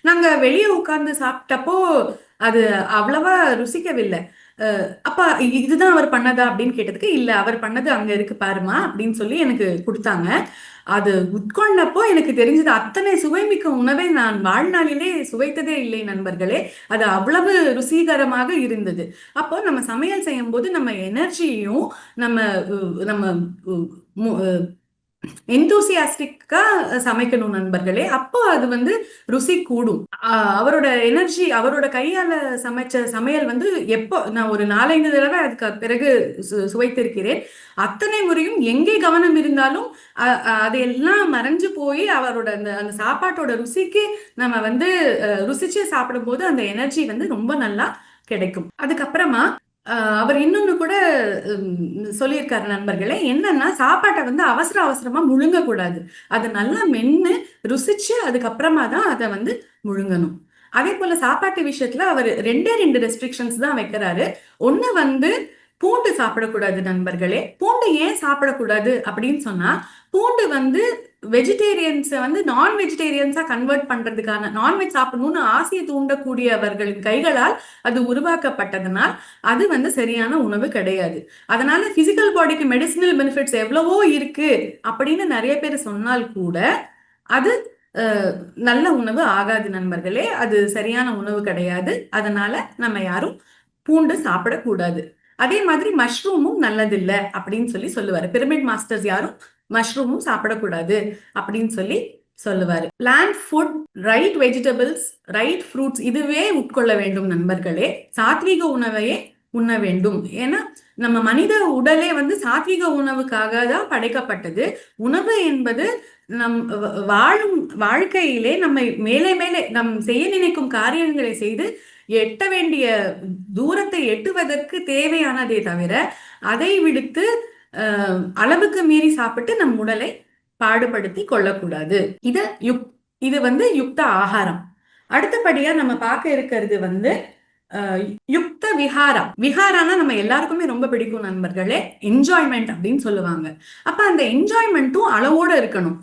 நாங்க வெளியே உட்கார்ந்து சாப்பிட்டப்போ அது அவ்வளவா ருசிக்கவில்லை. அப்பா இதுதான் அவர் பண்ணதா அப்படின்னு கேட்டதுக்கு, இல்ல அவர் பண்ணது அங்க இருக்கு பாருமா அப்படின்னு சொல்லி எனக்கு கொடுத்தாங்க. அது உட்கொண்டப்போ எனக்கு தெரிஞ்சது, அத்தனை சுவைமிக்க உணவை நான் வாழ்நாளிலே சுவைத்ததே இல்லை நண்பர்களே. அது அவ்வளவு ருசிகரமாக இருந்தது. அப்போ நம்ம சமையல் செய்யும் போது நம்ம எனர்ஜியையும் நம்ம நம்ம எந்தூசியாஸ்டிக்கா சமைக்கணும் நண்பர்களே. அப்போ அது வந்து ருசி கூடும். அவரோட எனர்ஜி, அவரோட கையால சமைச்ச சமையல் வந்து எப்போ நான் ஒரு 4-5 தடவை அதுக்கு பிறகு சுவைத்திருக்கிறேன். அத்தனை முறையும் எங்கே கவனம் இருந்தாலும் அதையெல்லாம் மறைஞ்சு போய் அவரோட அந்த அந்த சாப்பாட்டோட ருசிக்கு நம்ம வந்து ருசிச்சு சாப்பிடும்போது அந்த எனர்ஜி வந்து ரொம்ப நல்லா கிடைக்கும். அதுக்கப்புறமா அவர் இன்னொன்னு கூட சொல்லியிருக்காரு நண்பர்களே. என்னன்னா, சாப்பாட்டை வந்து அவசர அவசரமா முழுங்க கூடாது. அதை நல்லா மென்னு ருசிச்சு அதுக்கப்புறமா தான் அதை வந்து முழுங்கணும். அதே போல சாப்பாட்டு விஷயத்துல அவர் 2 ரெஸ்ட்ரிக்ஷன்ஸ் தான் வைக்கிறாரு. ஒண்ணு வந்து பூண்டு சாப்பிடக்கூடாது நண்பர்களே. பூண்டு ஏன் சாப்பிடக்கூடாது அப்படின்னு சொன்னா, பூண்டு வந்து வெஜிடேரியன்ஸை வந்து நான் வெஜிடேரியன்ஸா கன்வெர்ட் பண்றதுக்கான, நான்வெஜ் சாப்பிடணும்னு ஆசையை தூண்டக்கூடியவர்களின் கைகளால் அது உருவாக்கப்பட்டதுனால் அது வந்து சரியான உணவு கிடையாது. அதனால பிசிக்கல் பாடிக்கு மெடிசினல் பெனிஃபிட்ஸ் எவ்வளவோ இருக்கு அப்படின்னு நிறைய பேர் சொன்னால் கூட அது நல்ல உணவு ஆகாது நண்பர்களே. அது சரியான உணவு கிடையாது. அதனால நம்ம யாரும் பூண்டு சாப்பிடக்கூடாது. அதே மாதிரி மஷ்ரூமும் நல்லதில்லை அப்படின்னு சொல்லி சொல்லுவாரு. பிரமிட் மாஸ்டர்ஸ் யாரும் மஷ்ரூமும் சாப்பிடக்கூடாது அப்படின்னு சொல்லி சொல்லுவாரு. Plant food, right vegetables, right fruits இதுவே உட்கொள்ள வேண்டும் நண்பர்களே. சாத்வீக உணவையே உண்ண வேண்டும். ஏன்னா நம்ம மனித உடலே வந்து சாத்வீக உணவுக்காக தான் படைக்கப்பட்டது. உணவு என்பது நம் வாழும் வாழ்க்கையிலே நம்மை மேலே மேலே நம் செய்ய நினைக்கும் காரியங்களை செய்து எட்ட வேண்டிய தூரத்தை எட்டுவதற்கு தேவையானதே தவிர, அதை விடுத்து அளவுக்கு மீறி சாப்பிட்டு நம் உடலை பாடுபடுத்தி கொள்ளக்கூடாது. இது வந்து யுக்த ஆகாரம். அடுத்தபடியா நம்ம பார்க்க இருக்கிறது வந்து யுக்த விஹாரா. விஹாரானா நம்ம எல்லாருக்குமே ரொம்ப பிடிக்கும் நண்பர்களே. என்ஜாய்மெண்ட் அப்படின்னு சொல்லுவாங்க. அப்ப அந்த என்ஜாய்மெண்ட்டும் அளவோட இருக்கணும்.